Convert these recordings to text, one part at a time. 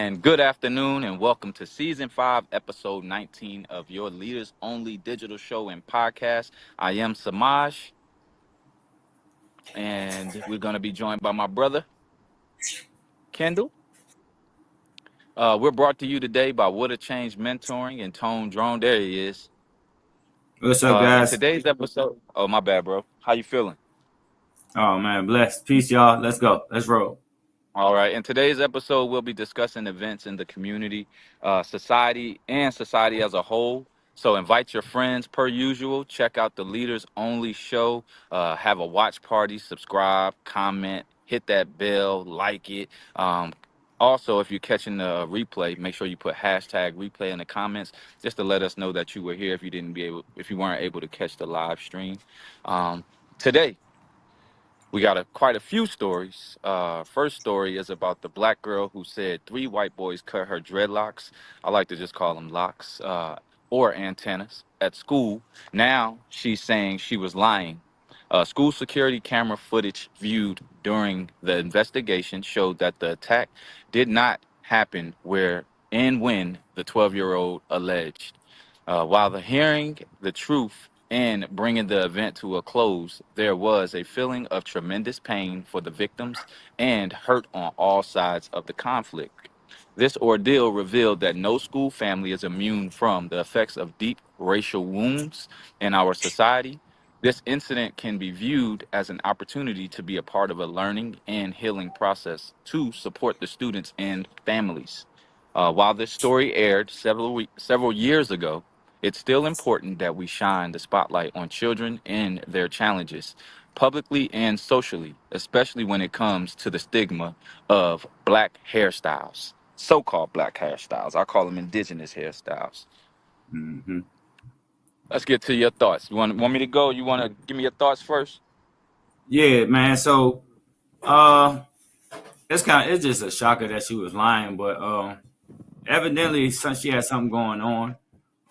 And good afternoon, and welcome to season 5, episode 19 of your Leaders Only digital show and podcast. I am Samaj, and we're going to be joined by my brother, Kendall. We're brought to you today by What a Change Mentoring and Tone Drone. There he is. What's up, In guys? today's episode, oh, my bad, bro. How you feeling? Oh man, blessed. Peace, y'all. Let's go. Let's roll. All right. In today's episode, we'll be discussing events in the community, society as a whole. So invite your friends per usual. Check out the Leaders Only show. Have a watch party. Subscribe, comment, hit that bell, like it. Also, if you're catching the replay, make sure you put hashtag replay in the comments just to let us know that you were here. If you weren't able to catch the live stream today. We got quite a few stories. First story is about the black girl who said 3 white boys cut her dreadlocks. I like to just call them locks or antennas at school. Now she's saying she was lying. School security camera footage viewed during the investigation showed that the attack did not happen where and when the 12-year-old alleged. While the hearing the truth and bringing the event to a close, there was a feeling of tremendous pain for the victims and hurt on all sides of the conflict. This ordeal revealed that no school family is immune from the effects of deep racial wounds in our society. This incident can be viewed as an opportunity to be a part of a learning and healing process to support the students and families. While this story aired several years ago, it's still important that we shine the spotlight on children and their challenges, publicly and socially, especially when it comes to the stigma of black hairstyles, so-called black hairstyles. I call them indigenous hairstyles. hmm Let's get to your thoughts. You want me to go? You want to give me your thoughts first? Yeah, man. So, uh, it's just a shocker that she was lying, but evidently, she had something going on.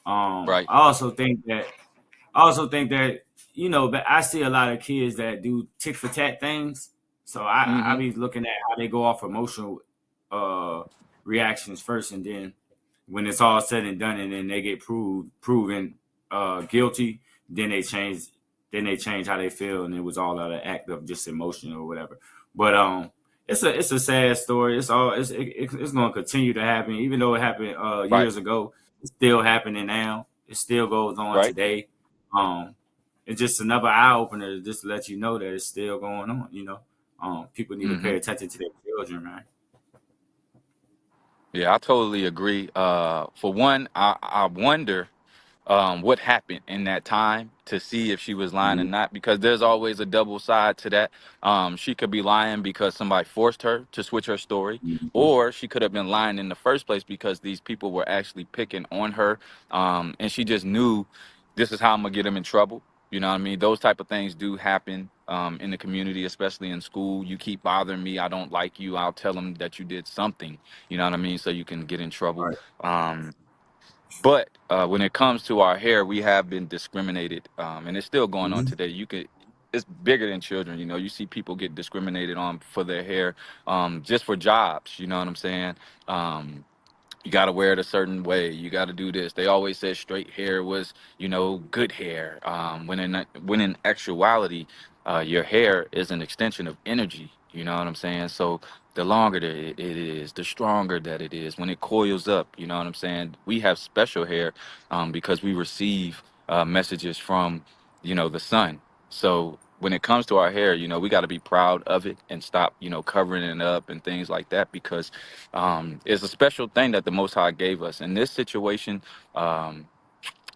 Right. I also think that but I see a lot of kids that do tick for tat things. So I Mm-hmm. be looking at how they go off emotional uh reactions first, and then when it's all said and done, and then they get proven guilty, then they change how they feel, and it was all out of act of just emotion or whatever. But it's a sad story. It's going to continue to happen, even though it happened Right. years ago. It's still happening now. It still goes on Right. today. Um, it's just another eye opener, just to let you know that it's still going on. People need to Mm-hmm. pay attention to their children, man. Yeah, I totally agree. For one, I wonder what happened in that time to see if she was lying or Mhm. not, because there's always a double side to that. She could be lying because somebody forced her to switch her story, Mhm. or she could have been lying in the first place because these people were actually picking on her, and she just knew this is how I'm gonna get them in trouble. You know what I mean? Those type of things do happen in the community, especially in school. You keep bothering me, I don't like you. I'll tell them that you did something. You know what I mean? So you can get in trouble. Right. Um, but when it comes to our hair, we have been discriminated, and it's still going on Mhm. today. It's bigger than children. You see people get discriminated on for their hair, just for jobs. You know what I'm saying? Um, you got to wear it a certain way. You got to do this. They always said straight hair was, good hair. When in actuality, your hair is an extension of energy. You know what I'm saying? So the longer that it is, the stronger that it is. When it coils up, you know what I'm saying? We have special hair because we receive messages from, the sun. So when it comes to our hair, we got to be proud of it and stop, covering it up and things like that, because it's a special thing that the Most High gave us. In this situation, um,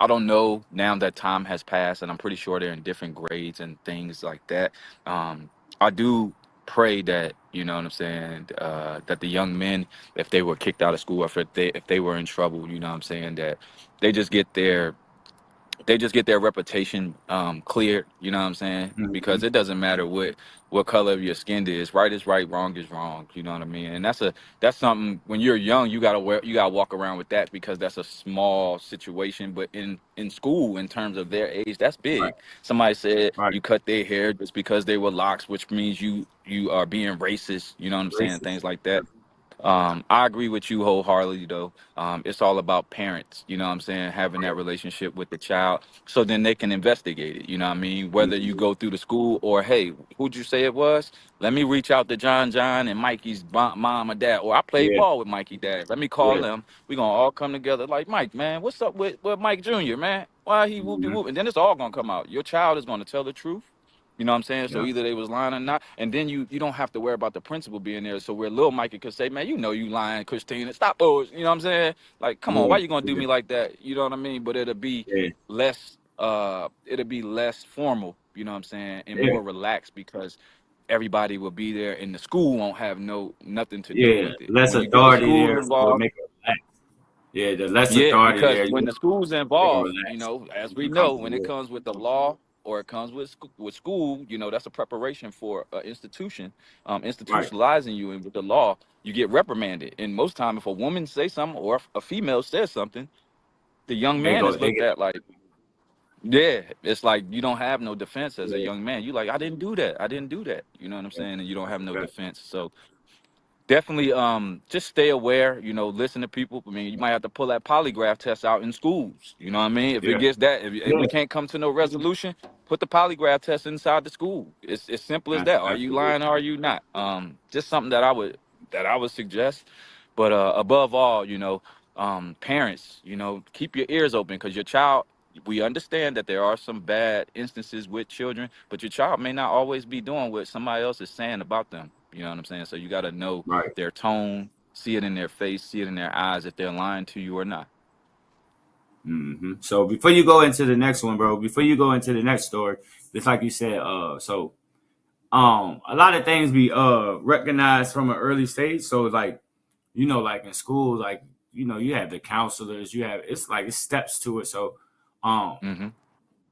I don't know now that time has passed, and I'm pretty sure they're in different grades and things like that. I do pray that, you know what I'm saying, that the young men, if they were kicked out of school, or if they were in trouble, you know what I'm saying, that they just get their reputation cleared, you know what I'm saying? Because Mhm. it doesn't matter what color of your skin is. Right is right, wrong is wrong, you know what I mean? And that's something. When you're young, you gotta walk around with that, because that's a small situation. But in school, in terms of their age, that's Right. big. Somebody said Right. you cut their hair just because they were locks, which means you are being racist, you know what I'm saying? Things Racist. like that. I agree with you wholeheartedly, though. It's all about parents, you know what I'm saying, having that relationship with the child so then they can investigate it, you know what I mean? Whether you Mhm. go through the school or, hey, who'd you say it was? Let me reach out to John and Mikey's mom or dad, or I played Yeah, ball with Mikey dad. Let me call yeah. them. We're going to all come together like, Mike, man, what's up with Mike Jr., man? Why he whoop de Hmm. whoop? And then it's all going to come out. Your child is going to tell the truth. You know what I'm saying? So Yeah, either they was lying or not, and then you don't have to worry about the principal being there. So where little Mikey could say, "Man, you know you lying, Christina. Stop those." You know what I'm saying? Like, come on, yeah, why you gonna do yeah, me like that? You know what I mean? But yeah, it'll be less formal. You know what I'm saying? And yeah, more relaxed because everybody will be there, and the school won't have nothing to do yeah. with it. Less When you get the authority schools there will involved. make it relax. Yeah, the less Yeah, authority because there, when you the school's make them involved, relax as and we be know, when comfortable it with. comes with the law or it comes with school, that's a preparation for an institution, Right. institutionalizing you. And with the law, you get reprimanded. And most time, if a woman say something or if a female says something, the young They man go. is They looked get. at like, yeah, it's like you don't have no defense as a Yeah. young man. You like, I didn't do that. I didn't do that. You know what I'm Yeah. saying? And you don't have That's a no fact. defense. So definitely just stay aware, listen to people. I mean, you might have to pull that polygraph test out in schools. You know what I mean? If it Yeah. gets that, if we Yeah. can't come to no resolution, put the polygraph test inside the school. It's as simple as that. Are you Absolutely. lying or are you not? Just something that I would suggest. But above all, parents, keep your ears open because your child, we understand that there are some bad instances with children, but your child may not always be doing what somebody else is saying about them. You know what I'm saying? So you got to know Right. their tone, see it in their face, see it in their eyes if they're lying to you or not. So before you go into the next one, bro, before you go into the next story, just like you said, a lot of things be recognized from an early stage. So like, like in school, like, you have the counselors, it's like it's steps to it. So um Mm-hmm.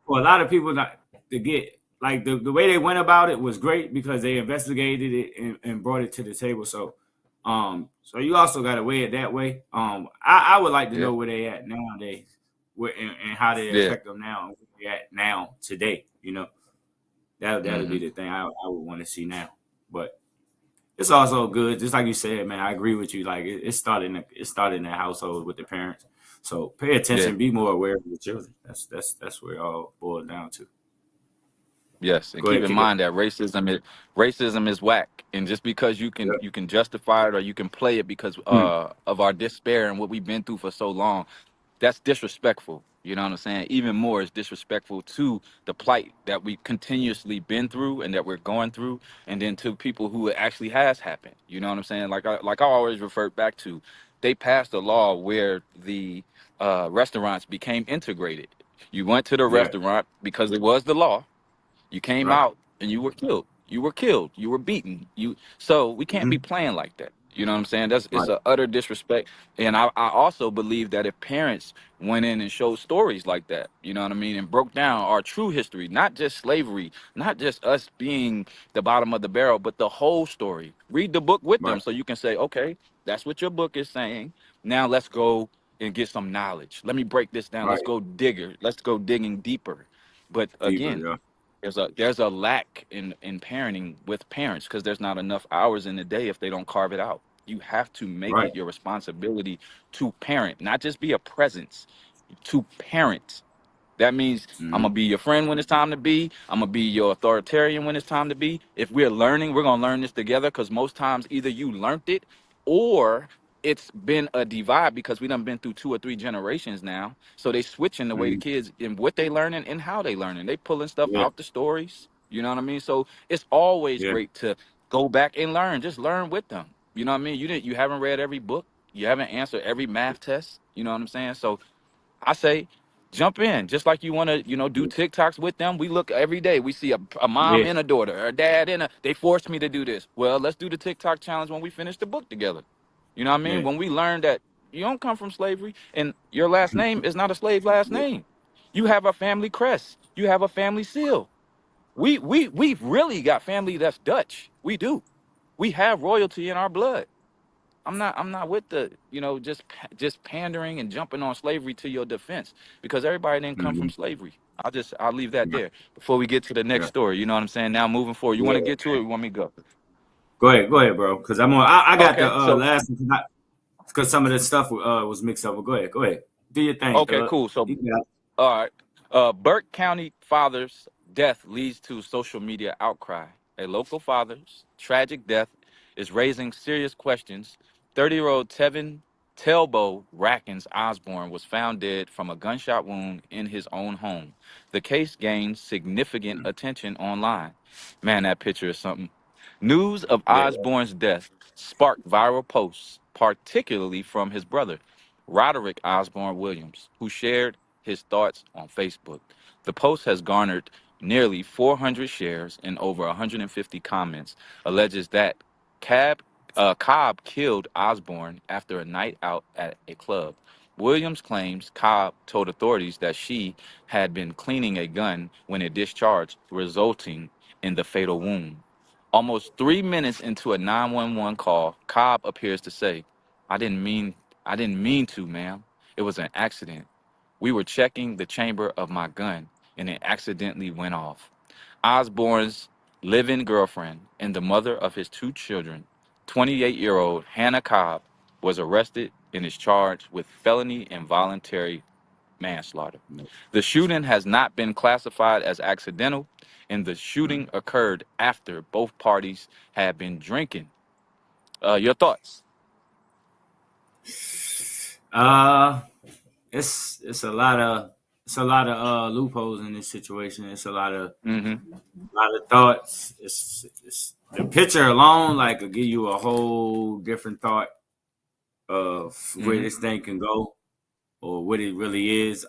for a lot of people not to get like the way they went about it was great because they investigated it and brought it to the table. So you also got to weigh it that way. I would like to Yeah. know where they at nowadays, and how they Yeah. affect them now, and where they at now today. That'll be Mm-hmm. the thing I would want to see now. But it's also good, just like you said, man. I agree with you. Like it started in the household with the parents. So pay Yeah. attention, be more aware of your children. That's where it all boils down to. Yes, and Go keep ahead, in kick it. mind that racism is whack, and just because you can Yeah. you can justify it or you can play it because Mm, of our despair and what we've been through for so long, that's disrespectful. You know what I'm saying? Even more is disrespectful to the plight that we continuously been through and that we're going through, and then to people who it actually has happened. You know what I'm saying? Like I always refer back to, they passed a law where the restaurants became integrated. You went to the yeah. restaurant because it was the law. You came Right. out and you were killed. You were killed. You were beaten. So we can't be Hmm. playing like that. You know what I'm saying? That's it's Right. a utter disrespect. And I also believe that if parents went in and showed stories like that, you know what I mean, and broke down our true history, not just slavery, not just us being the bottom of the barrel, but the whole story. Read the book with Right. them so you can say, okay, that's what your book is saying. Now let's go and get some knowledge. Let me break this down. Let's Right. go digger. Let's go digging deeper. But Deeper. again, Yeah. there's a lack in parenting with parents because there's not enough hours in the day if they don't carve it out. You have to make Right. it your responsibility to parent, not just be a presence, to parent. That means I'm Hmm. gonna be your friend when it's time to be. I'm gonna be your authoritarian when it's time to be. If we're learning, we're gonna learn this together because most times either you learned it or it's been a divide because we done been through 2 or 3 generations now. So they switching the way the Hmm. kids and what they learning and how they learning. They pulling stuff Yeah. out the stories. You know what I mean? So it's always Yeah. great to go back and learn. Just learn with them. You know what I mean? You haven't read every book. You haven't answered every math test. You know what I'm saying? So I say, jump in. Just like you want to, do TikToks with them. We look every day. We see a mom Yeah. and a daughter, or a dad and they forced me to do this. Well, let's do the TikTok challenge when we finish the book together. You know what I mean? Yeah. When we learn that you don't come from slavery and your last name is not a slave last Yeah. name. You have a family crest. You have a family seal. We've really got family that's Dutch. We do. We have royalty in our blood. I'm not with the just pandering and jumping on slavery to your defense because everybody didn't come from Hmm. slavery. I'll leave that Yeah. there before we get to the next Yeah. story. You know what I'm saying? Now moving forward, you want to Yeah. get to it? Or you want me to go? Go ahead, bro. Because I got the Okay, so last one because some of the stuff was mixed up. But go ahead. Do your thing, okay, Thug. cool. So You got all right. Burke County father's death leads to social media outcry. A local father's tragic death is raising serious questions. 30-year-old Tevin Telbo Rackens Osborne was found dead from a gunshot wound in his own home. The case gained significant attention online. Man, that picture is something. News of yeah. Osborne's death sparked viral posts, particularly from his brother, Roderick Osborne Williams, who shared his thoughts on Facebook. The post has garnered nearly 400 shares and over 150 comments, alleges that Cobb killed Osborne after a night out at a club. Williams claims Cobb told authorities that she had been cleaning a gun when it discharged, resulting in the fatal wound. Almost 3 minutes into a 911 call, Cobb appears to say, I didn't mean I didn't mean to, ma'am. It was an accident. We were checking the chamber of my gun and it accidentally went off. Osborne's live-in girlfriend and the mother of his two children, 28-year-old Hannah Cobb, was arrested and is charged with felony involuntary manslaughter. The shooting has not been classified as accidental, and the shooting occurred after both parties had been drinking. Your thoughts? Uh, it's a lot of loopholes in this situation. It's Mm-hmm. a lot of thoughts. It's the picture alone like will give you a whole different thought of where Mm-hmm. this thing can go or what it really is.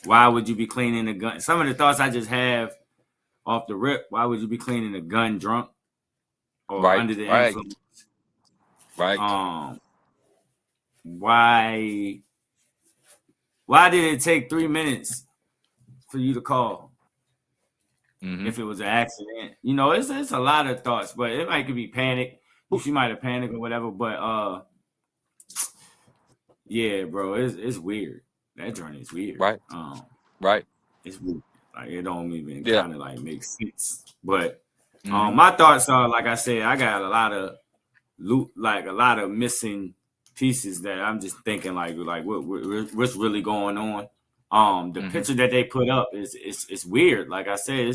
Why would you be cleaning a gun? Some of the thoughts I just have off the rip. Why would you be cleaning a gun drunk or Right, under the right, influence? right. Um, why why did it take 3 minutes for you to call Mm-hmm. if it was an accident? You know, it's a lot of thoughts, but it might could be panic. She might have panicked or whatever, but yeah, bro, it's weird. That journey is weird. Right, right. It's weird. Like it don't even Yeah. kind of like make sense. But Mm-hmm. my thoughts are like I said, I got a lot of loot, like a lot of missing pieces that I'm just thinking like what's really going on. The Mm-hmm. picture that they put up is it's weird. Like I said,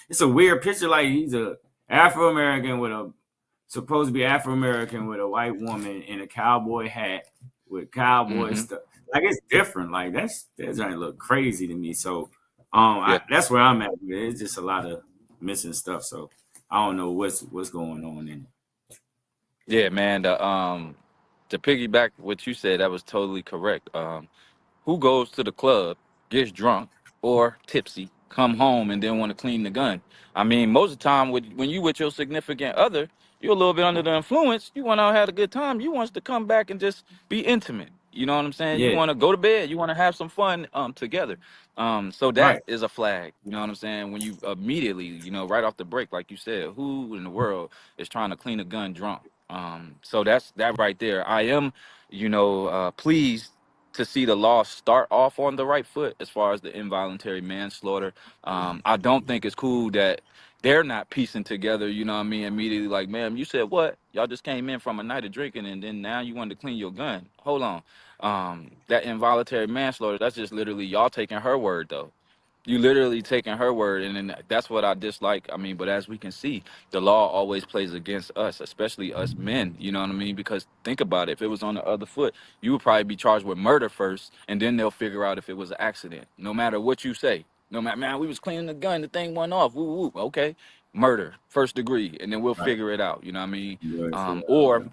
it's a weird picture. Like he's a Afro American with a supposed to be Afro American with a white woman in a cowboy hat with cowboy Mm-hmm. stuff. Like it's different. Like that doesn't look crazy to me. So Yeah. that's where I'm at. It's just a lot of missing stuff. So I don't know what's going on in it. Yeah, man. To piggyback what you said, that was totally correct. Who goes to the club, gets drunk or tipsy, come home and then want to clean the gun? I mean, most of the time, when you with your significant other, you're a little bit under the influence. You want to have a good time. You want to come back and just be intimate. You know what I'm saying? You Yeah, want to go to bed. You want to have some fun together. So that right. is a flag. You know what I'm saying? When you immediately, right off the break, like you said, who in the world is trying to clean a gun drunk? So that's that right there. I am, pleased to see the law start off on the right foot as far as the involuntary manslaughter. I don't think it's cool that they're not piecing together, you know what I mean, immediately like, ma'am, you said what? Y'all just came in from a night of drinking and then now you wanted to clean your gun. Hold on. That involuntary manslaughter, that's just literally y'all taking her word though. You literally taking her word, and then that's what I dislike. I mean, but as we can see, the law always plays against us, especially us men. You know what I mean? Because think about it: if it was on the other foot, you would probably be charged with murder first, and then they'll figure out if it was an accident. No matter what you say, no matter, man, we was cleaning the gun, the thing went off. Woo woo. Okay, murder, first degree, and then we'll Right. figure it out. You know what I mean? Right. Or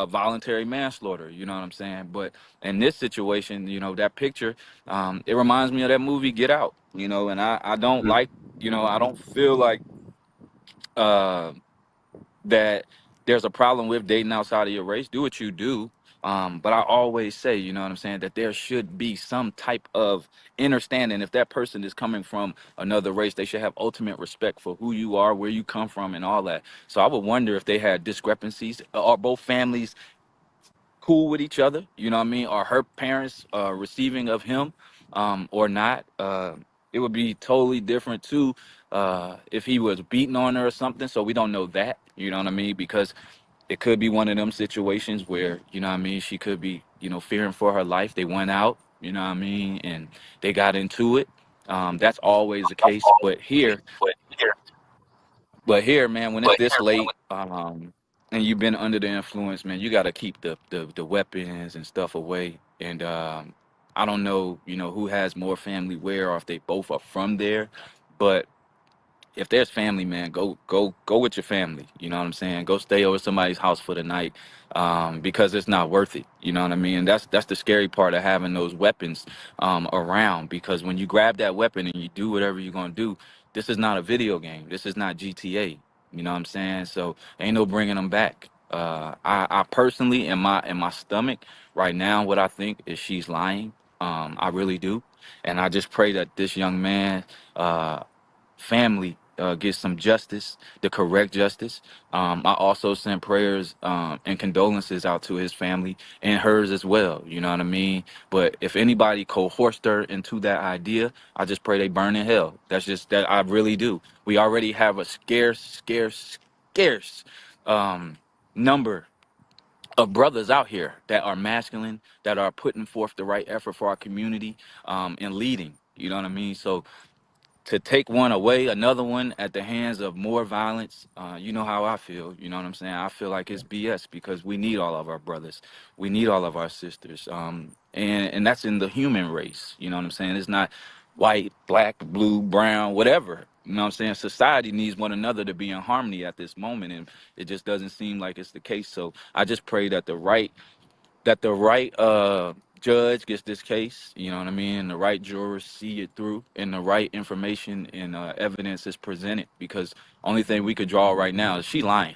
voluntary manslaughter. You know what I'm saying? But in this situation, that picture, it reminds me of that movie Get Out. And I don't like, I don't feel like uh, that there's a problem with dating outside of your race. Do what you do. But I always say, you know what I'm saying, that there should be some type of understanding. If that person is coming from another race, they should have ultimate respect for who you are, where you come from, and all that. So I would wonder if they had discrepancies. Are both families cool with each other? You know what I mean? Are her parents receiving of him or not? It would be totally different too. if he was beating on her or something. So we don't know that, you know what I mean? Because it could be one of them situations where, you know what I mean, she could be, fearing for her life. They went out, you know what I mean, and they got into it. That's always the case. But here, man, when it's this late, and you've been under the influence, man, you got to keep the weapons and stuff away. And I don't know, who has more family where, or if they both are from there, but if there's family, man, go with your family. You know what I'm saying? Go stay over somebody's house for the night, because it's not worth it. You know what I mean? That's the scary part of having those weapons around. Because when you grab that weapon and you do whatever you're gonna do, this is not a video game. This is not GTA. You know what I'm saying? So ain't no bringing them back. I personally, in my stomach right now, what I think is she's lying. I really do, and I just pray that this young man. Family get some justice, the correct justice. I also sent prayers and condolences out to his family and hers as well. You know what I mean? But if anybody coerced her into that idea, I just pray they burn in hell. That's just that I really do. We already have a scarce number of brothers out here that are masculine, that are putting forth the right effort for our community, and leading. You know what I mean? So to take one away, another one at the hands of more violence, you know how I feel. You know what I'm saying? I feel like it's BS because we need all of our brothers, we need all of our sisters, and that's in the human race. You know what I'm saying? It's not white, black, blue, brown, whatever. You know what I'm saying? Society needs one another to be in harmony at this moment, and it just doesn't seem like it's the case. So I just pray that the right judge gets this case, you know what I mean, and the right jurors see it through, and the right information and evidence is presented. Because only thing we could draw right now is she lying.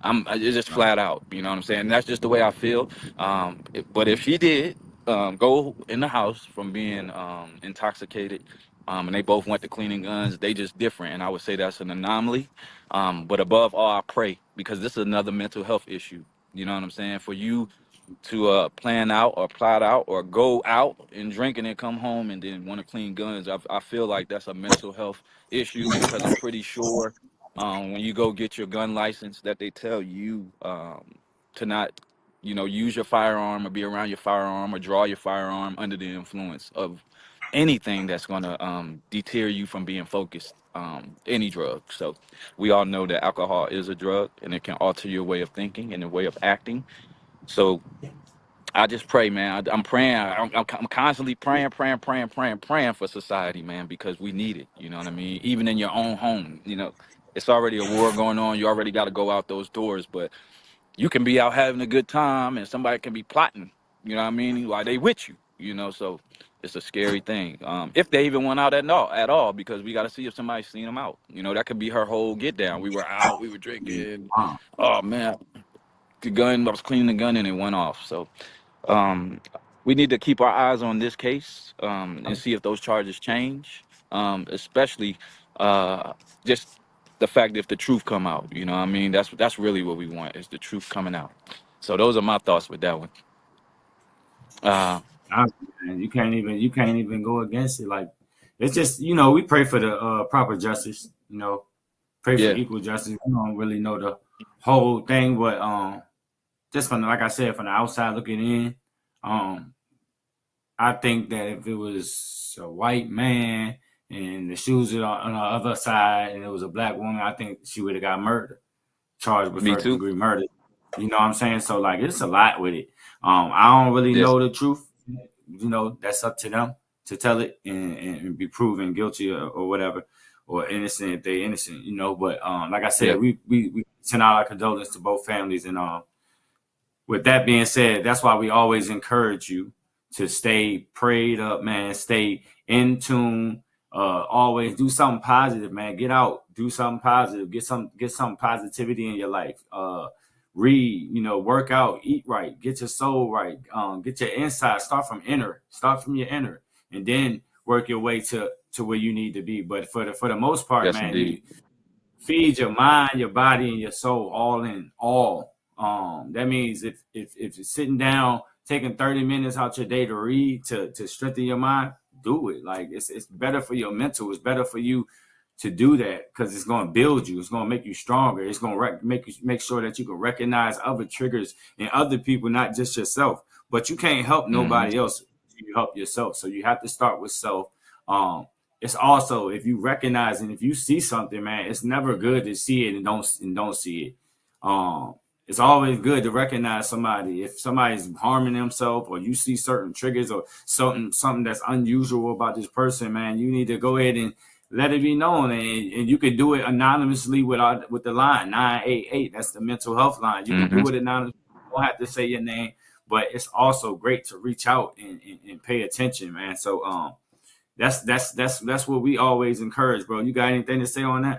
It's just Right. flat out, you know what I'm saying. That's just the way I feel. But if she did go in the house from being intoxicated, and they both went to cleaning guns, they just different, and I would say that's an anomaly. But above all, I pray, because this is another mental health issue. You know what I'm saying? For you to plan out or plot out or go out and drink and then come home and then want to clean guns. I feel like that's a mental health issue, because I'm pretty sure when you go get your gun license that they tell you to not, use your firearm or be around your firearm or draw your firearm under the influence of anything that's going to deter you from being focused. Any drug. So we all know that alcohol is a drug, and it can alter your way of thinking and the way of acting. So I just pray, man. I'm praying. I'm constantly praying for society, man, because we need it. You know what I mean? Even in your own home, it's already a war going on. You already got to go out those doors, but you can be out having a good time, and somebody can be plotting. You know what I mean? While they with you, So it's a scary thing. If they even went out at all, because we got to see if somebody's seen them out. That could be her whole get down. We were out, we were drinking. Wow. Oh man, I was cleaning the gun and it went off. So um, we need to keep our eyes on this case, and see if those charges change, especially just the fact if the truth come out. You know what I mean? That's really what we want, is the truth coming out. So those are my thoughts with that one. Uh, Man, you can't even go against it. Like, it's just, we pray for the proper justice. Pray for yeah, equal justice. We don't really know the whole thing, but just from, like I said, from the outside looking in, um, I think that if it was a white man and the shoes are on the other side and it was a black woman, I think she would have got murdered, charged with me first too. degree murder. You know what I'm saying? So, like, it's a lot with it. I don't really Yes, know the truth. That's up to them to tell it and be proven guilty or whatever, or innocent if they innocent. But like I yeah, said, we send out our condolences to both families, and with that being said, that's why we always encourage you to stay prayed up, man. Stay in tune. Always do something positive, man. Get out, do something positive. Get some positivity in your life. Read, work out, eat right, get your soul right. Get your inside. Start from inner. Start from your inner, and then work your way to where you need to be. But for the most part, yes, man, indeed. you feed your mind, your body, and your soul all in all. That means if you're sitting down, taking 30 minutes out your day to read to strengthen your mind, do it. Like, it's better for your mental. It's better for you to do that because it's going to build you. It's going to make you stronger. It's going to make sure that you can recognize other triggers in other people, not just yourself. But you can't help Mm-hmm. nobody else. You help yourself. So you have to start with self. It's also if you recognize and if you see something, man, it's never good to see it and don't see it. Um, it's always good to recognize somebody if somebody's harming themselves or you see certain triggers or something that's unusual about this person, man. You need to go ahead and let it be known, and you can do it anonymously with the line 988. That's the mental health line. You can Mm-hmm. do it anonymously. You don't have to say your name, but it's also great to reach out and pay attention, man. So that's what we always encourage, bro. You got anything to say on that?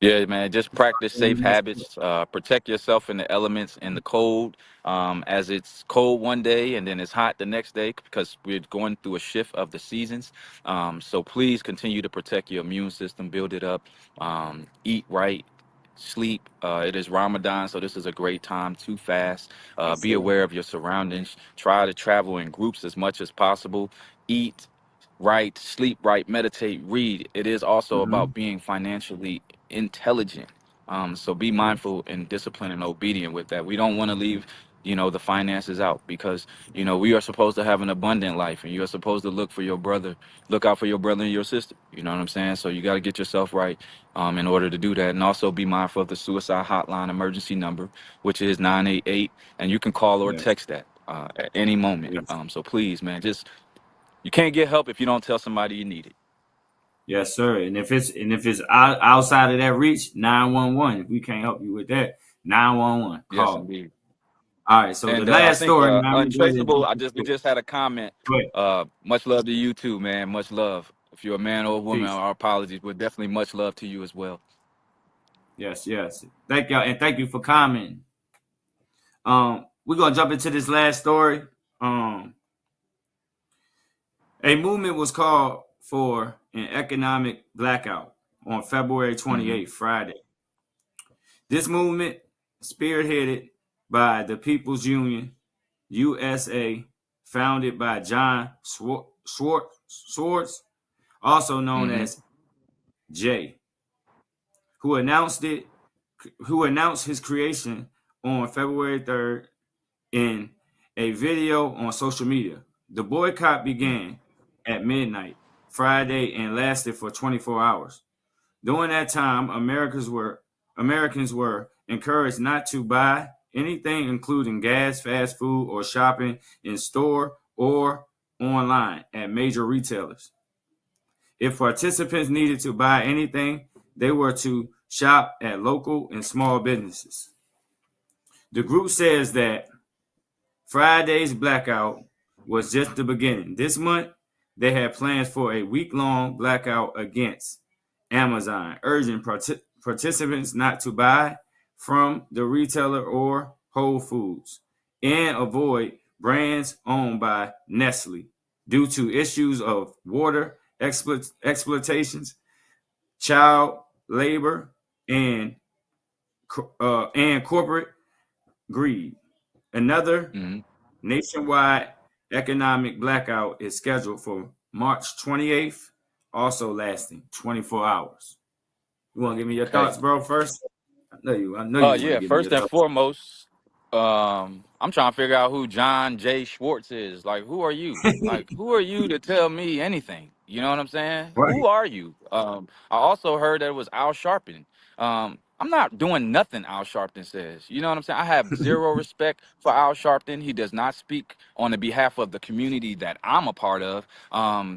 Yeah, man. Just practice safe habits. Protect yourself in the elements and the cold. As it's cold one day and then it's hot the next day because we're going through a shift of the seasons. So please continue to protect your immune system, build it up, eat right, sleep. It is Ramadan, so this is a great time to fast. Yes, Be sir. aware of your surroundings. Try to travel in groups as much as possible. Eat right, sleep right, meditate, read. It is also Mm-hmm. about being financially intelligent. So be mindful and disciplined and obedient with that. We don't want to leave, the finances out because, we are supposed to have an abundant life and you're supposed to look out for your brother and your sister. You know what I'm saying? So you got to get yourself right in order to do that. And also be mindful of the suicide hotline emergency number, which is 988. And you can call or Yeah. text that at any moment. Yes. So please, man, you can't get help if you don't tell somebody you need it. Yes, sir. And if it's outside of that reach, 911. If we can't help you with that, 911. Yes, Call. indeed. All right. So the And I last think story, man, I'm gonna go ahead and untraceable. jump We into it. just had a comment. Go ahead. Much love to you too, man. Much love. If you're a man or a woman, Peace. our apologies, but definitely much love to you as well. Yes, yes. Thank y'all and thank you for commenting. We're gonna jump into this last story. Um, a movement was called for an economic blackout on February Hmm. 28th, Friday. This movement, spearheaded by the People's Union USA, founded by John Swartz, also known Hmm. as Jay, who announced it, who announced his creation on February 3rd in a video on social media. The boycott began at midnight Friday and lasted for 24 hours. During that time, Americans were encouraged not to buy anything including gas, fast food, or shopping in store or online at major retailers. If participants needed to buy anything, they were to shop at local and small businesses. The group says that Friday's blackout was just the beginning. This month, they had plans for a week-long blackout against Amazon, urging participants not to buy from the retailer or Whole Foods and avoid brands owned by Nestle due to issues of water exploitations, child labor, and corporate greed. Another Hmm. nationwide economic blackout is scheduled for March 28th, also lasting 24 hours. You want to give me your Hey. thoughts, bro, first? I know you want to Yeah. give me your First and thoughts. foremost, I'm trying to figure out who John J. Schwartz is. Like, who are you? Like, who are you to tell me anything? You know what I'm saying? Right. Who are you? I also heard that it was Al Sharpton. I'm not doing nothing Al Sharpton says. You know what I'm saying? I have zero respect for Al Sharpton. He does not speak on the behalf of the community that I'm a part of.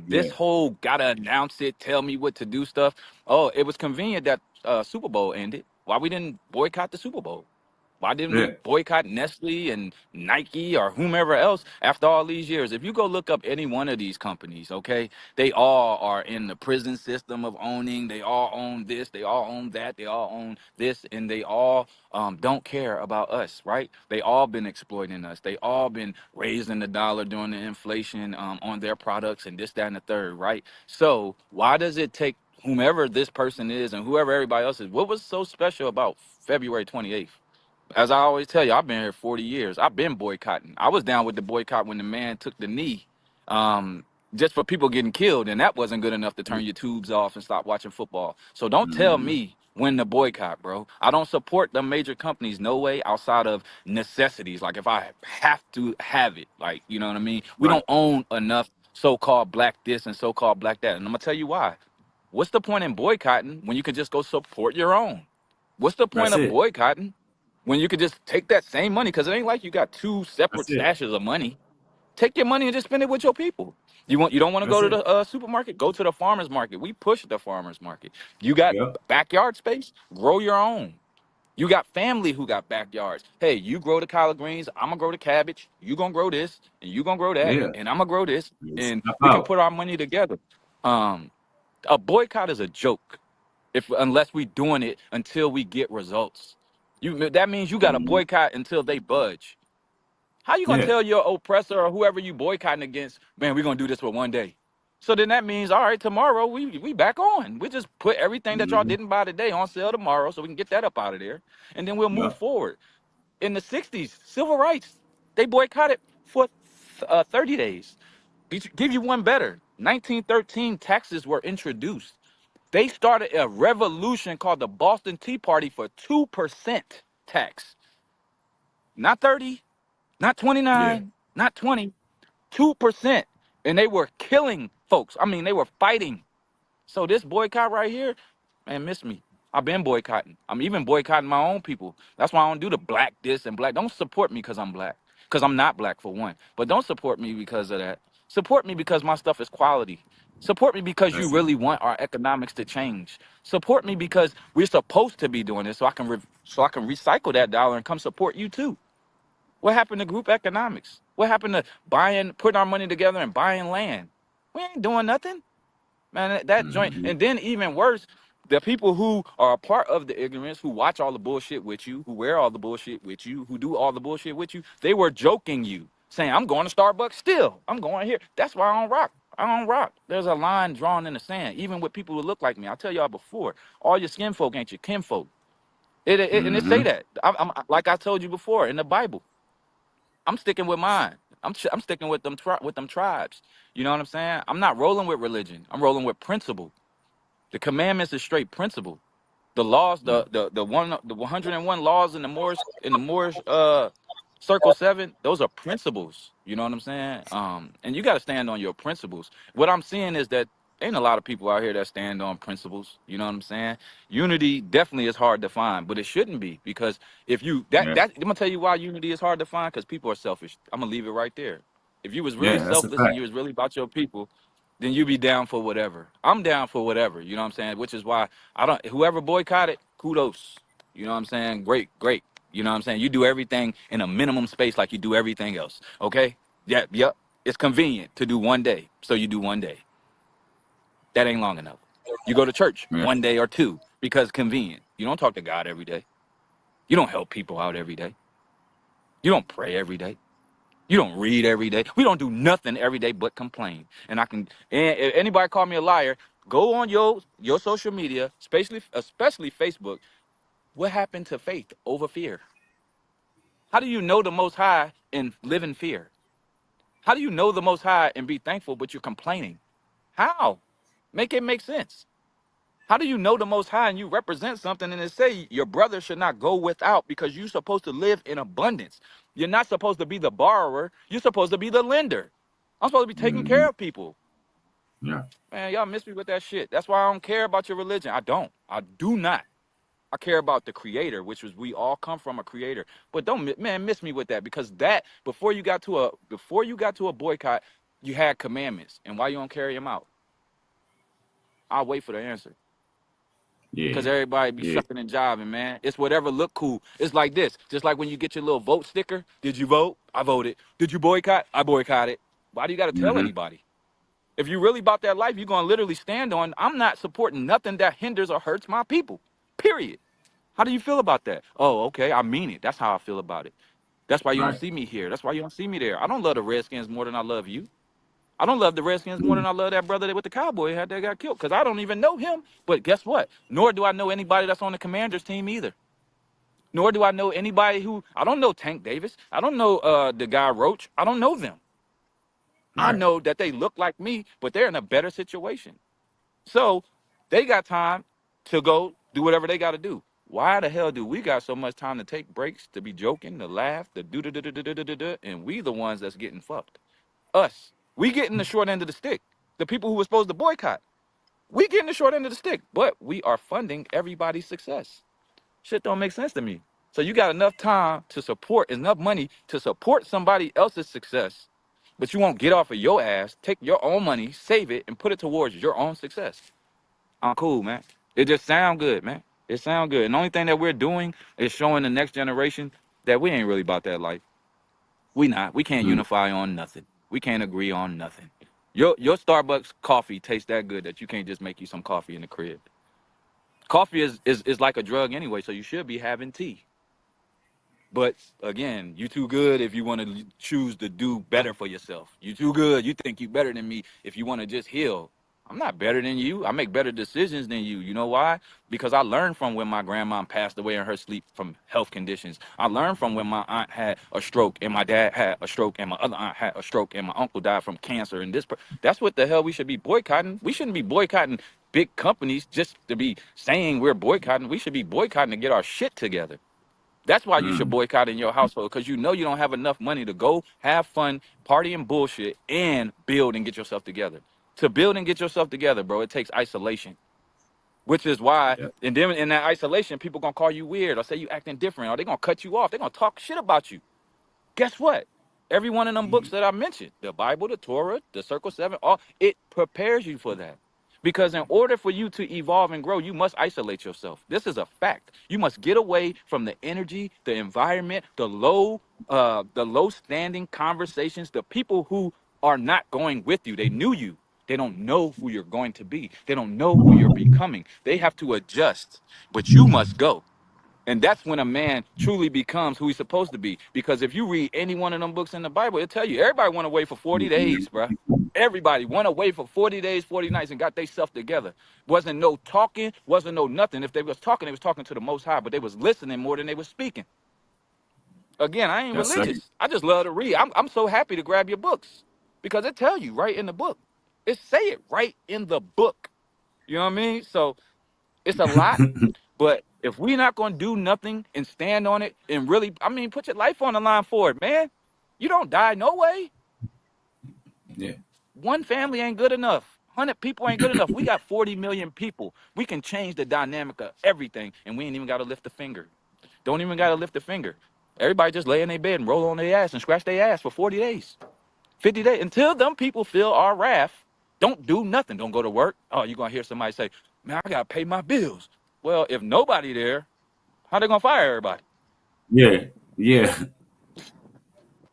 This Yeah. whole gotta announce it, tell me what to do stuff. Oh, it was convenient that Super Bowl ended. Why we didn't boycott the Super Bowl? Why didn't we Yeah. boycott Nestle and Nike or whomever else after all these years? If you go look up any one of these companies, okay, they all are in the prison system of owning. They all own this. They all own that. They all own this, and they all don't care about us, right? They all been exploiting us. They all been raising the dollar during the inflation on their products and this, that, and the third, right? So why does it take whomever this person is and whoever everybody else is? What was so special about February 28th? As I always tell you, I've been here 40 years. I've been boycotting. I was down with the boycott when the man took the knee. Um, just for people getting killed, and that wasn't good enough to turn your tubes off and stop watching football. So don't tell me when to boycott, bro. I don't support the major companies, no way, outside of necessities. Like if I have to have it, like, you know what I mean? We Right. don't own enough so-called black this and so-called black that. And I'm gonna tell you why. What's the point in boycotting when you can just go support your own? What's the point That's of it. boycotting when you could just take that same money? Because it ain't like you got two separate That's it. stashes of money. Take your money and just spend it with your people. You don't want to go That's to it. the supermarket? Go to the farmers market. We push the farmers market. You got Yep. backyard space? Grow your own. You got family who got backyards. Hey, you grow the collard greens. I'm gonna grow the cabbage. You gonna grow this, and you gonna grow that, Yeah. and I'm gonna grow this, Just and step we can out. put our money together. Um, a boycott is a joke if unless we doing it until we get results. That means you got to Mhm. boycott until they budge. How you gonna Yeah. tell your oppressor or whoever you boycotting against, man, we're gonna do this for one day? So then that means, all right, tomorrow we back on. We just put everything that y'all Hmm. didn't buy today on sale tomorrow, so we can get that up out of there, and then we'll move Yep. forward. In the '60s, civil rights, they boycotted for 30 days. Give you one better. 1913 taxes were introduced. They started a revolution called the Boston Tea Party for 2% tax. Not 30, not Yeah. 29, not 20, 2%. And they were killing folks. I mean, they were fighting. So this boycott right here, man, miss me. I've been boycotting. I'm even boycotting my own people. That's why I don't do the black this and black. Don't support me because I'm black. Because I'm not black for one. But don't support me because of that. Support me because my stuff is quality. Support me because you That's it. really want our economics to change. Support me because we're supposed to be doing this, so I can recycle that dollar and come support you too. What happened to group economics? What happened to putting our money together and buying land? We ain't doing nothing. Man, that joint, Hmm. and then even worse, the people who are a part of the ignorance, who watch all the bullshit with you, who wear all the bullshit with you, who do all the bullshit with you, they were joking you, saying, I'm going to Starbucks still. I'm going here. That's why I don't rock. I don't rock. There's a line drawn in the sand, even with people who look like me. I tell y'all before, all your skin folk ain't your kinfolk. And it say Hmm. that. Like I told you before in the Bible. I'm sticking with mine. I'm sticking with with them tribes. You know what I'm saying? I'm not rolling with religion. I'm rolling with principle. The commandments is straight principle. The laws, Yeah. the 101 laws in the Moorish circle 7, those are principles. You know what I'm saying? And you got to stand on your principles. What I'm seeing is that ain't a lot of people out here that stand on principles. You know what I'm saying? Unity definitely is hard to find, but it shouldn't be, because if you Yeah. I'm gonna tell you why unity is hard to find, because people are selfish. I'm gonna leave it right there. If you was really Yeah. That's a selfless and fact. you was really about your people, then you be down for whatever. I'm down for whatever. You know what I'm saying? Which is why I don't. Whoever boycotted, kudos. You know what I'm saying? Great, great. You know what I'm saying? You do everything in a minimum space like you do everything else. Okay? Yep, yep. It's convenient to do one day, so you do one day. That ain't long enough. You go to church Yeah. one day or two because convenient. You don't talk to God every day. You don't help people out every day. You don't pray every day. You don't read every day. We don't do nothing every day but complain. And if anybody call me a liar, go on your social media, especially Facebook. What happened to faith over fear? How do you know the Most High and live in fear? How do you know the Most High and be thankful, but you're complaining? How? Make it make sense. How do you know the Most High and you represent something and it say your brother should not go without because you're supposed to live in abundance? You're not supposed to be the borrower. You're supposed to be the lender. I'm supposed to be taking Hmm. care of people. Yeah. Man, y'all miss me with that shit. That's why I don't care about your religion. I don't. I do not. I care about the creator, which was we all come from a creator. But don't miss me with that, because that before you got to a boycott, you had commandments. And why you don't carry them out? I'll wait for the answer. Because Yeah. everybody be Yeah. shucking and jiving, man. It's whatever look cool. It's like this. Just like when you get your little vote sticker. Did you vote? I voted. Did you boycott? I boycotted. Why do you got to tell Hmm. anybody? If you really about that life, you're going to literally stand on, I'm not supporting nothing that hinders or hurts my people. Period. How do you feel about that? Oh, okay. I mean it. That's how I feel about it. That's why you don't Right. see me here. That's why you don't see me there. I don't love the Redskins more than I love you. I don't love the Redskins more Mm. than I love that brother with the cowboy hat that got killed, because I don't even know him. But guess what? Nor do I know anybody that's on the Commanders team either. Nor do I know anybody I don't know Tank Davis. I don't know the guy Roach. I don't know them. I Right. know that they look like me, but they're in a better situation. So they got time to go do whatever they got to do. Why the hell do we got so much time to take breaks, to be joking, to laugh, to do da da da da da da da, and we the ones that's getting fucked? Us. We getting the short end of the stick. The people who were supposed to boycott, we getting the short end of the stick, but we are funding everybody's success. Shit don't make sense to me. So you got enough time to support, enough money to support somebody else's success, but you won't get off of your ass, take your own money, save it, and put it towards your own success. I'm cool, man. It just sound good, man. It sound good. And the only thing that we're doing is showing the next generation that we ain't really about that life. We not. We can't Mm. unify on nothing. We can't agree on nothing. Your Starbucks coffee tastes that good that you can't just make you some coffee in the crib. Coffee is like a drug anyway, so you should be having tea. But again, you too good if you want to choose to do better for yourself. You too good. You think you better than me if you want to just heal. I'm not better than you. I make better decisions than you. You know why? Because I learned from when my grandma passed away in her sleep from health conditions. I learned from when my aunt had a stroke and my dad had a stroke and my other aunt had a stroke and my uncle died from cancer. And that's what the hell we should be boycotting. We shouldn't be boycotting big companies just to be saying we're boycotting. We should be boycotting to get our shit together. That's why you should Mm. boycott in your household, because you know you don't have enough money to go have fun, party and bullshit, and build and get yourself together. To build and get yourself together, bro, it takes isolation, which is why, Yep. and then in that isolation, people gonna call you weird or say you acting different, or they gonna cut you off. They gonna talk shit about you. Guess what? Every one of them books that I mentioned, the Bible, the Torah, the Circle Seven, all it prepares you for that. Because in order for you to evolve and grow, you must isolate yourself. This is a fact. You must get away from the energy, the environment, the low standing conversations, the people who are not going with you. They knew you. They don't know who you're going to be. They don't know who you're becoming. They have to adjust, but you must go. And that's when a man truly becomes who he's supposed to be. Because if you read any one of them books in the Bible, it'll tell you everybody went away for 40 days, bruh. Everybody went away for 40 days, 40 nights, and got themselves together. Wasn't no talking, wasn't no nothing. If they was talking to the Most High, but they was listening more than they was speaking. Again, I ain't Yes, sir. religious. I just love to read. I'm so happy to grab your books because it tell you right in the book. It say it right in the book. You know what I mean? So it's a lot. But if we not gonna do nothing and stand on it and really, I mean, put your life on the line for it, man. You don't die no way. Yeah. One family ain't good enough. 100 people ain't good enough. We got 40 million people. We can change the dynamic of everything, and we ain't even gotta lift a finger. Don't even gotta lift a finger. Everybody just lay in their bed and roll on their ass and scratch their ass for 40 days, 50 days until them people feel our wrath. Don't do nothing. Don't go to work. Oh, you're gonna hear somebody say, "Man, I gotta pay my bills." Well, if nobody there, how they gonna fire everybody? Yeah. Yeah.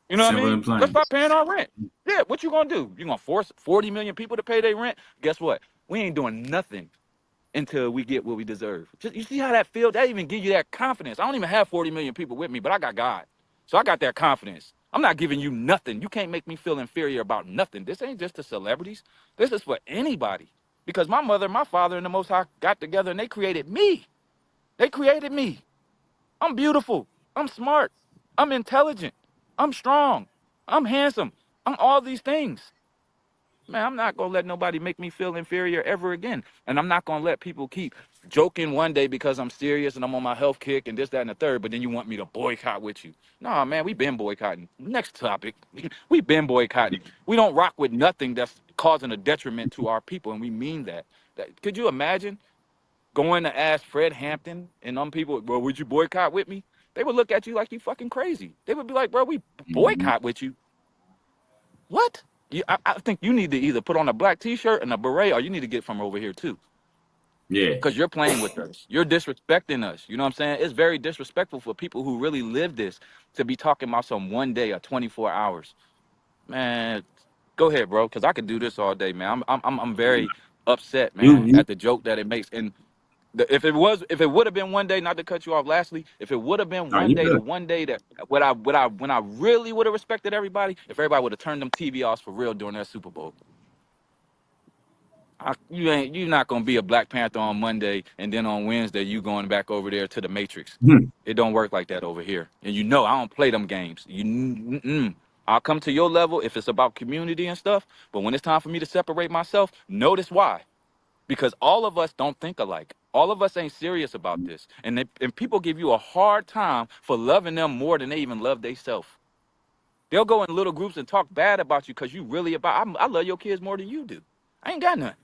You know what I Simple mean? and Let's plain. start paying our rent. Yeah, what you gonna do? You gonna force 40 million people to pay their rent? Guess what? We ain't doing nothing until we get what we deserve. Just, you see how that feels? That even give you that confidence. I don't even have 40 million people with me, but I got God. So I got that confidence. I'm not giving you nothing. You can't make me feel inferior about nothing. This ain't just the celebrities. This is for anybody. Because my mother, my father, and the Most High got together and they created me. They created me. I'm beautiful. I'm smart. I'm intelligent. I'm strong. I'm handsome. I'm all these things. Man, I'm not gonna let nobody make me feel inferior ever again. And I'm not gonna let people keep joking one day because I'm serious and I'm on my health kick and this, that, and the third, but then you want me to boycott with you. Nah, man, we been boycotting. Next topic. We been boycotting. We don't rock with nothing that's causing a detriment to our people, and we mean that. Could you imagine going to ask Fred Hampton and them people, bro, would you boycott with me? They would look at you like you fucking crazy. They would be like, bro, we Mhm. boycott with you. What? I think you need to either put on a black t-shirt and a beret, or you need to get from over here too. Yeah. Because you're playing with us. You're disrespecting us. You know what I'm saying? It's very disrespectful for people who really live this to be talking about some one day or 24 hours. Man, go ahead, bro, because I could do this all day, man. I'm very upset, man, You at the joke that it makes. And if it would have been one day, not to cut you off lastly, if it would have been are one you day, the good? one day that when I really would have respected everybody, if everybody would have turned them TV offs for real during that Super Bowl. You not gonna be a Black Panther on Monday and then on Wednesday you going back over there to the Matrix. Hmm. It don't work like that over here. And you know I don't play them games. I'll come to your level if it's about community and stuff. But when it's time for me to separate myself, notice why. Because all of us don't think alike. All of us ain't serious about this. And people give you a hard time for loving them more than they even love themselves. They'll go in little groups and talk bad about you because you really I love your kids more than you do. I ain't got none.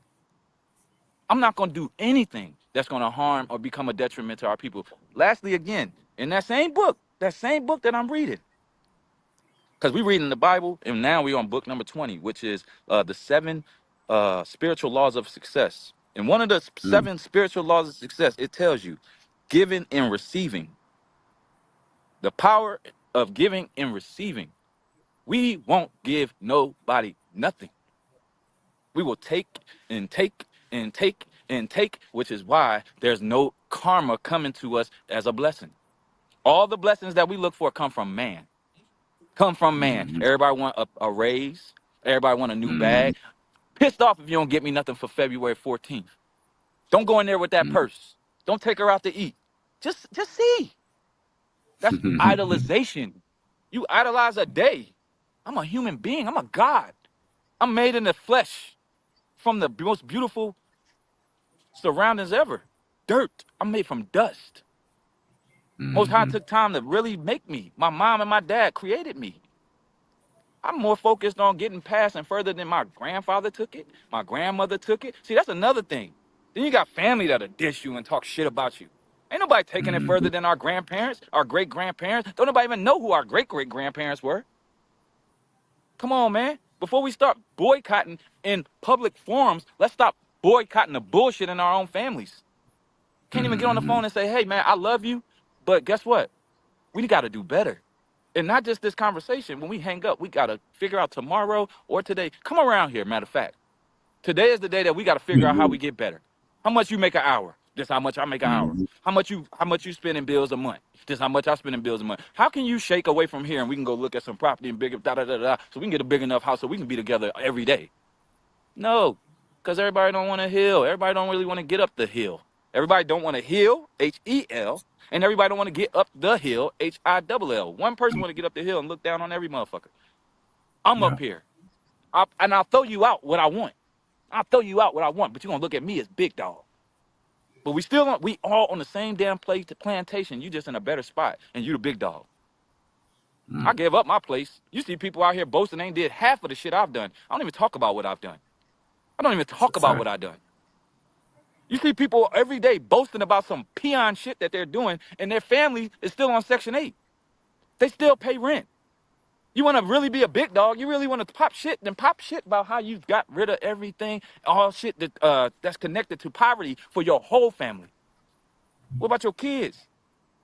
I'm not going to do anything that's going to harm or become a detriment to our people. Lastly, again, in that same book that I'm reading, because we read in the Bible, and now we're on book number 20, which is the 7 spiritual laws of success. And one of the 7 spiritual laws of success, it tells you giving and receiving, the power of giving and receiving. We won't give nobody nothing. We will take and take and take and take, which is why there's no karma coming to us as a blessing. All the blessings that we look for come from man. Come from man. Mm-hmm. Everybody want a raise. Everybody want a new Mm-hmm. bag. Pissed off if you don't get me nothing for February 14th. Don't go in there with that purse. Don't take her out to eat. Just see. That's idolization. You idolize a day. I'm a human being. I'm a God. I'm made in the flesh from the most beautiful surroundings ever. Dirt. I'm made from dust. Most High Mm-hmm. took time to really make me. My mom and my dad created me. I'm more focused on getting past and further than my grandfather took it. My grandmother took it. See, that's another thing. Then you got family that'll dish you and talk shit about you. Ain't nobody taking it Mm-hmm. further than our grandparents, our great grandparents. Don't nobody even know who our great great grandparents were. Come on, man. Before we start boycotting in public forums, let's stop boycotting the bullshit in our own families. Can't even get on the Mm-hmm. phone and say, hey, man, I love you. But guess what? We got to do better. And not just this conversation. When we hang up, we got to figure out tomorrow or today. Come around here, matter of fact. Today is the day that we got to figure out how we get better. How much you make an hour? This how much I make an hour. Mm-hmm. How much you spend in bills a month? This how much I spend in bills a month. How can you shake away from here and we can go look at some property and bigger da da da da so we can get a big enough house so we can be together every day? No, because everybody don't want to heal. Everybody don't really want to get up the hill. Everybody don't want to heal, H-E-L, and everybody don't want to get up the hill, H-I-double-L. One person want to get up the hill and look down on every motherfucker. I'm Yeah. up here, and I'll throw you out what I want. I'll throw you out what I want, but you're going to look at me as big dog. But we all on the same damn plantation. You just in a better spot, and you the big dog. I Mm. gave up my place. You see people out here boasting they ain't did half of the shit I've done. I don't even talk about what I've done. I don't even That's a talk about what fact. I've done. You see people every day boasting about some peon shit that they're doing, and their family is still on Section 8. They still pay rent. You want to really be a big dog? You really want to pop shit? Then pop shit about how you got rid of everything, all shit that's connected to poverty for your whole family. What about your kids?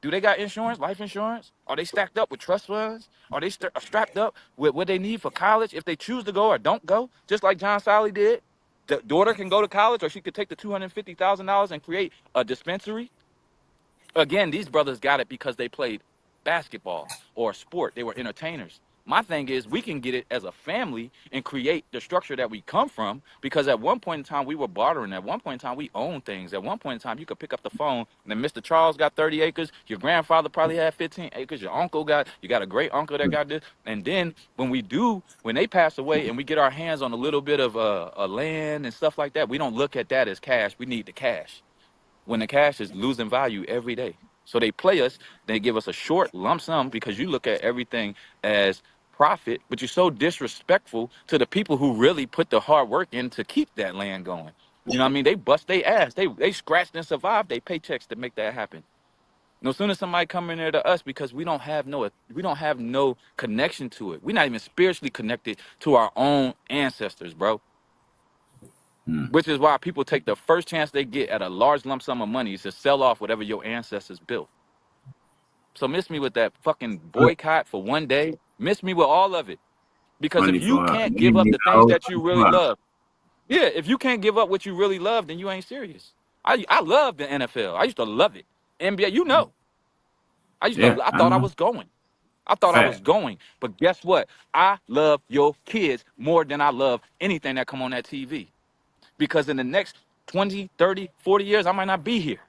Do they got insurance, life insurance? Are they stacked up with trust funds? Are they strapped up with what they need for college if they choose to go or don't go? Just like John Sally did. The daughter can go to college or she could take the $250,000 and create a dispensary. Again, these brothers got it because they played basketball or sport. They were entertainers. My thing is we can get it as a family and create the structure that we come from because at one point in time we were bartering. At one point in time we owned things. At one point in time you could pick up the phone and then Mr. Charles got 30 acres. Your grandfather probably had 15 acres. Your you got a great uncle that got this. And then when they pass away and we get our hands on a little bit of a land and stuff like that, we don't look at that as cash. We need the cash when the cash is losing value every day. So they play us, they give us a short lump sum because you look at everything as profit, but you're so disrespectful to the people who really put the hard work in to keep that land going. You know what I mean? They bust their ass. They scratched and survived their paychecks to make that happen. No sooner somebody come in there to us because we don't have no connection to it. We're not even spiritually connected to our own ancestors, bro. Mm. Which is why people take the first chance they get at a large lump sum of money to sell off whatever your ancestors built. So miss me with that fucking boycott for one day. Miss me with all of it. Because if Money you for can't give up any the things house. that you really love, yeah, if you can't give up what you really love, then you ain't serious. I love the NFL. I used to love it. NBA, you know. Yeah, I I thought I know. was going. I thought I was Fact. going. But guess what? I love your kids more than I love anything that come on that TV. Because in the next 20, 30, 40 years, I might not be here.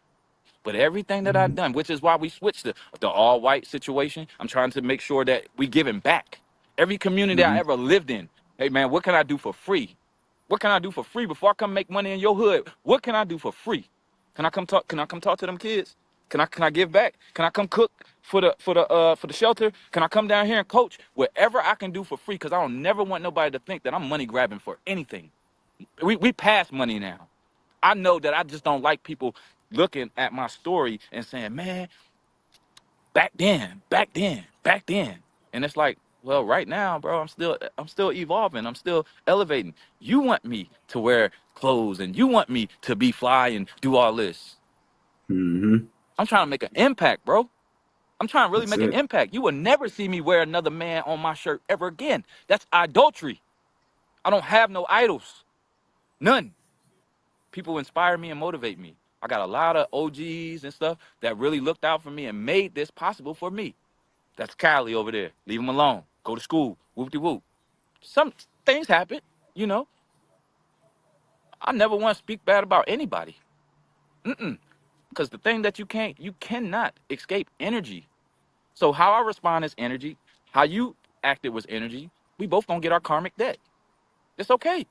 But everything that I've Mm. done, which is why we switched the all-white situation, I'm trying to make sure that we giving back. Every community I Mm-hmm. ever lived in. Hey man, what can I do for free? What can I do for free before I come make money in your hood? What can I do for free? Can I come talk? Can I come talk to them kids? Can I give back? Can I come cook for the shelter? Can I come down here and coach? Whatever I can do for free, because I don't never want nobody to think that I'm money grabbing for anything. We past money now. I know that I just don't like people looking at my story and saying, man, back then. And it's like, well, right now, bro, I'm still evolving. I'm still elevating. You want me to wear clothes and you want me to be fly and do all this. Mm-hmm. I'm trying to make an impact, bro. I'm trying to really That's make an it. impact. You will never see me wear another man on my shirt ever again. That's adultery. I don't have no idols. None. People inspire me and motivate me. I got a lot of OGs and stuff that really looked out for me and made this possible for me. That's Cali over there. Leave him alone. Go to school. Whoop de whoop. Some things happen, you know. I never want to speak bad about anybody. Mm-mm. Because the thing that you cannot escape energy. So how I respond is energy. How you acted was energy. We both gonna get our karmic debt. It's okay.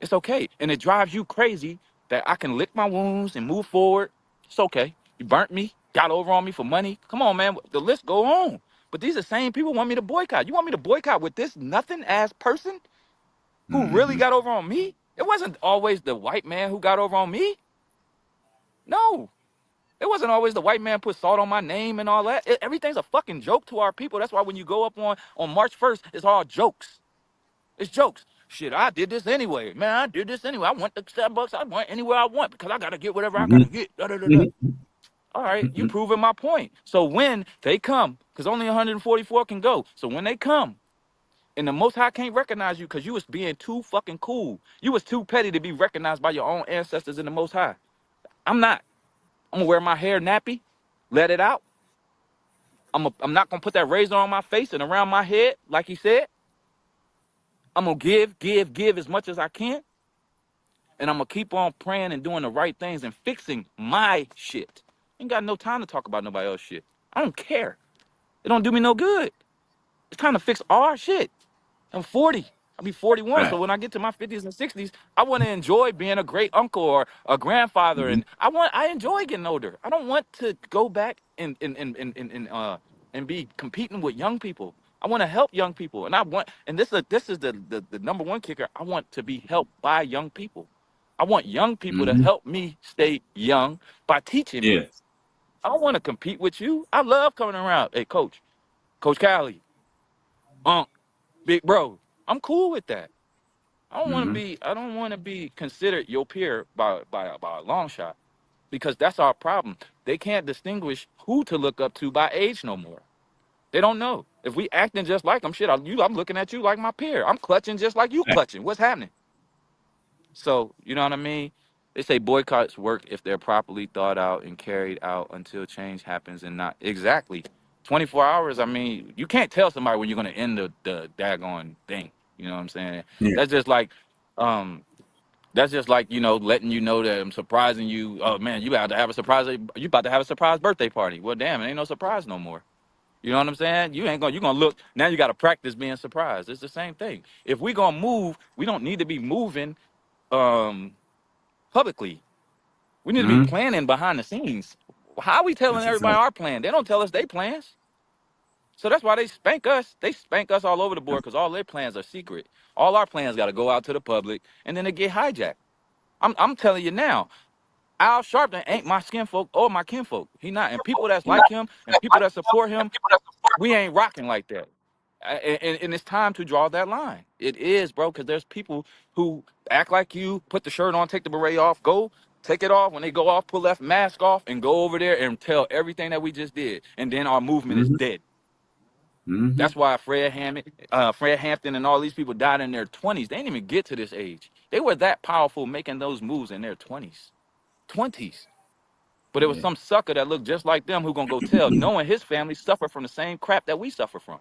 It's okay. And it drives you crazy that I can lick my wounds and move forward. It's okay. You burnt me, got over on me for money. Come on, man. The list go on. But these are the same people want me to boycott. You want me to boycott with this nothing ass person who really Mm-hmm. got over on me? It wasn't always the white man who got over on me. No. It wasn't always the white man put salt on my name and all that. Everything's a fucking joke to our people. That's why when you go up on March 1st, it's all jokes. It's jokes. Shit, I did this anyway. Man, I did this anyway. I went to Starbucks. I went anywhere I want because I got to get whatever I got to get. Da, da, da, da. All right, you Mm-hmm. proving my point. So when they come, because only 144 can go. So when they come, and the Most High can't recognize you because you was being too fucking cool. You was too petty to be recognized by your own ancestors in the Most High. I'm not. I'm going to wear my hair nappy, let it out. I'm not going to put that razor on my face and around my head, like he said. I'm going to give as much as I can. And I'm going to keep on praying and doing the right things and fixing my shit. Ain't got no time to talk about nobody else's shit. I don't care. It don't do me no good. It's time to fix our shit. I'm 40. I'll be 41. So Right. when I get to my 50s and 60s, I want to enjoy being a great uncle or a grandfather. Mm-hmm. And I enjoy getting older. I don't want to go back and be competing with young people. I want to help young people. And this is the number one kicker. I want to be helped by young people. I want young people to Mm-hmm. help me stay young by teaching Yeah. me. I don't want to compete with you. I love coming around. Hey, Coach Cali, Unc, Big Bro. I'm cool with that. Mm-hmm. I don't want to be considered your peer by a long shot because that's our problem. They can't distinguish who to look up to by age no more. They don't know. If we acting just like them, shit, I'm looking at you like my peer. I'm clutching just like you Right. clutching. What's happening? So, you know what I mean? They say boycotts work if they're properly thought out and carried out until change happens and not exactly 24 hours. I mean, you can't tell somebody when you're going to end the daggone thing. You know what I'm saying? Yeah. That's just like, um, that's just like, letting you know that I'm surprising you. Oh man, you about to have a surprise birthday party. Well, damn, it ain't no surprise no more. You know what I'm saying? You gonna look, now you got to practice being surprised. It's the same thing. If we gonna move, we don't need to be moving, um, publicly. We need to be Mm-hmm. planning behind the scenes. How are we telling That's a everybody fact. our plan? They don't tell us their plans. So that's why they spank us. They spank us all over the board because all their plans are secret. All our plans got to go out to the public and then they get hijacked. I'm telling you now, Al Sharpton ain't my skinfolk or my kinfolk. He not. And people that's like him and people that support him, we ain't rocking like that. And it's time to draw that line. It is, bro, because there's people who act like you, put the shirt on, take the beret off, go take it off. When they go off, pull that mask off, and go over there and tell everything that we just did. And then our movement is Mm-hmm. dead. Mm-hmm. That's why Fred Hampton, and all these people died in their 20s. They didn't even get to this age. They were that powerful making those moves in their 20s. 20s. But it was Yeah. some sucker that looked just like them who gonna go tell, knowing his family suffered from the same crap that we suffer from.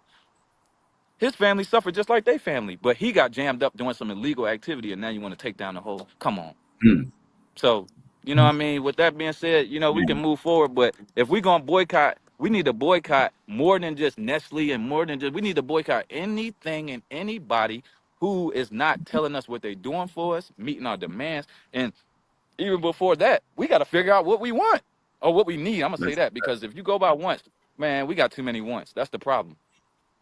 His family suffered just like their family, but he got jammed up doing some illegal activity, and now you want to take down the whole. Come on. So, you know what I mean? With that being said, we can Yeah. move forward, but if we're going to boycott, We need to boycott more than just Nestle and more than just. We need to boycott anything and anybody who is not telling us what they're doing for us, meeting our demands, and even before that, we got to figure out what we want or what we need. I'm gonna say That's, that because if you go by wants, man, we got too many wants. That's the problem.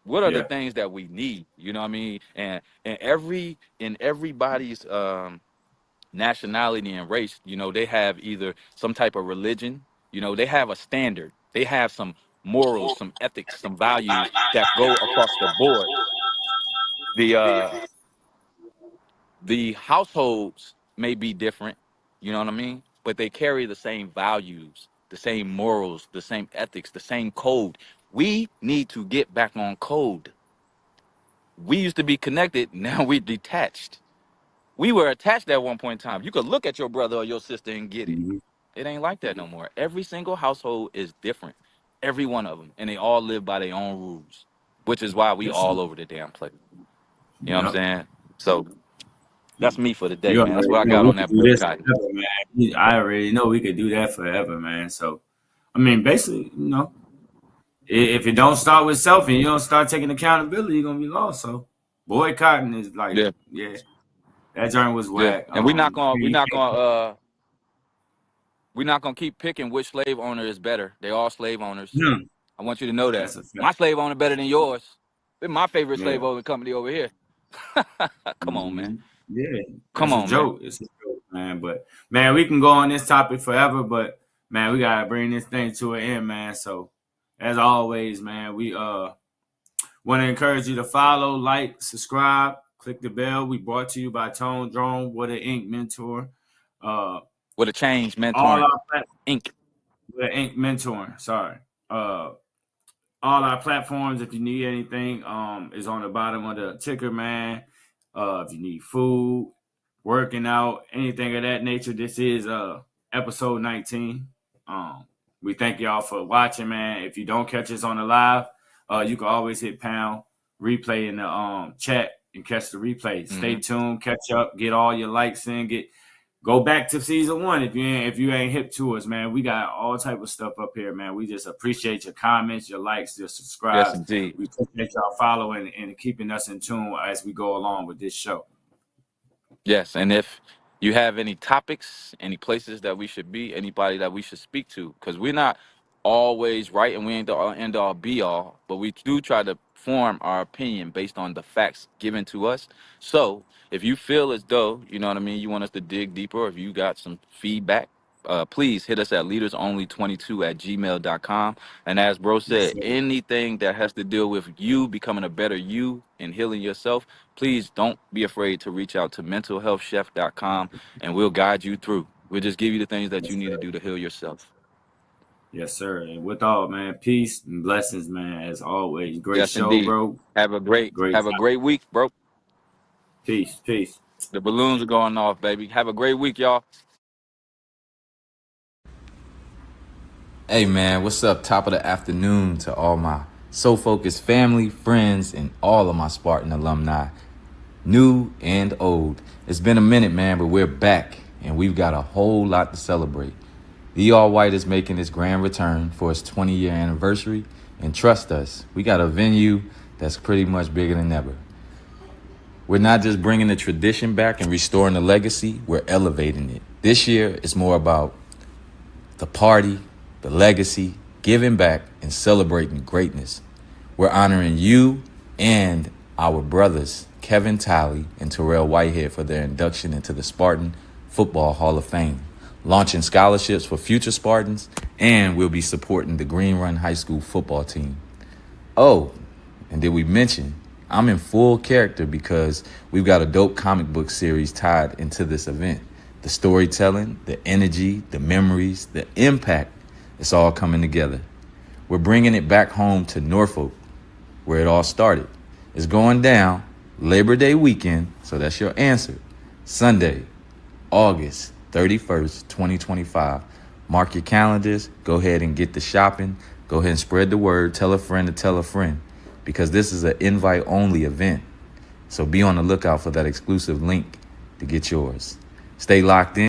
What are the yeah. things that we need? You know what I mean? And everybody's nationality and race, they have either some type of religion, they have a standard, they have some morals, some ethics, some values that go across the board. The households may be different, you know what I mean? But they carry the same values, the same morals, the same ethics, the same code. We need to get back on code. We used to be connected, now we're detached. We were attached at one point in time. You could look at your brother or your sister and get it. Mm-hmm. It ain't like that no more. Every single household is different. Every one of them. And they all live by their own rules, which is why we Yes, sir. all over the damn place. You know what I'm Yep. saying? So that's me for the day, You man. That's already what I know got we on could that do this boycott. forever, man. I already know we could do that forever, man. So, I mean, basically, if it don't start with self and you don't start taking accountability, you're gonna be lost. So, boycotting is like, Yeah, yeah, that joint was yeah. whack. And we're not gonna keep picking which slave owner is better. They all slave owners. No, I want you to know that. that's a fact. My slave owner better than yours. They're my favorite Yeah. slave owner company over here. Come on, man. Mhm. Yeah, Come that's a on, man. joke. It's a joke, man. But man, we can go on this topic forever, but man, we gotta bring this thing to an end, man. So as always, man, we want to encourage you to follow, like, subscribe, click the bell. We brought to you by Tone Drone, What a Ink Mentor. Uh With a change all mentoring our Inc. What a Ink Mentoring, sorry. All our platforms, if you need anything, is on the bottom of the ticker, man. If you need food, working out, anything of that nature, this is episode 19. We thank y'all for watching, man. If you don't catch us on the live, you can always hit pound replay in the chat and catch the replay. Stay Mm-hmm. tuned, catch up, get all your likes in, go back to season 1 if you ain't hip to us, man. We got all type of stuff up here, man. We just appreciate your comments, your likes, your Yes, subscribes. indeed. We appreciate y'all following and keeping us in tune as we go along with this show. Yes, and if you have any topics, any places that we should be, anybody that we should speak to, because we're not always right and we ain't the end all be all, but we do try to form our opinion based on the facts given to us. So if you feel as though, you know what I mean, you want us to dig deeper, or if you got some feedback, please hit us at leadersonly22@gmail.com. And as bro Yes, said, sir. anything that has to deal with you becoming a better you and healing yourself, please don't be afraid to reach out to mentalhealthchef.com and we'll guide you through. We'll just give you the things that Yes, you need to sir. do to heal yourself. Yes, sir. And with all, man, peace and blessings, man. As always, great Yes, show, indeed. bro. Have a great Great have a time. great week, bro. Peace, peace. The balloons are going off, baby. Have a great week, y'all. Hey man, what's up? Top of the afternoon to all my So Focused family, friends, and all of my Spartan alumni, new and old. It's been a minute, man, but we're back and we've got a whole lot to celebrate. The All White is making its grand return for its 20-year anniversary, and trust us, we got a venue that's pretty much bigger than ever. We're not just bringing the tradition back and restoring the legacy, we're elevating it. This year, it's more about the party, the legacy, giving back, and celebrating greatness. We're honoring you and our brothers, Kevin Talley and Terrell Whitehead, for their induction into the Spartan Football Hall of Fame, launching scholarships for future Spartans, and we'll be supporting the Green Run High School football team. Oh, and did we mention, I'm in full character because we've got a dope comic book series tied into this event. The storytelling, the energy, the memories, the impact, it's all coming together. We're bringing it back home to Norfolk, where it all started. It's going down Labor Day weekend, so that's your answer. Sunday, August 31st, 2025. Mark your calendars. Go ahead and get the shopping. Go ahead and spread the word. Tell a friend to tell a friend, because this is an invite-only event. So be on the lookout for that exclusive link to get yours. Stay locked in.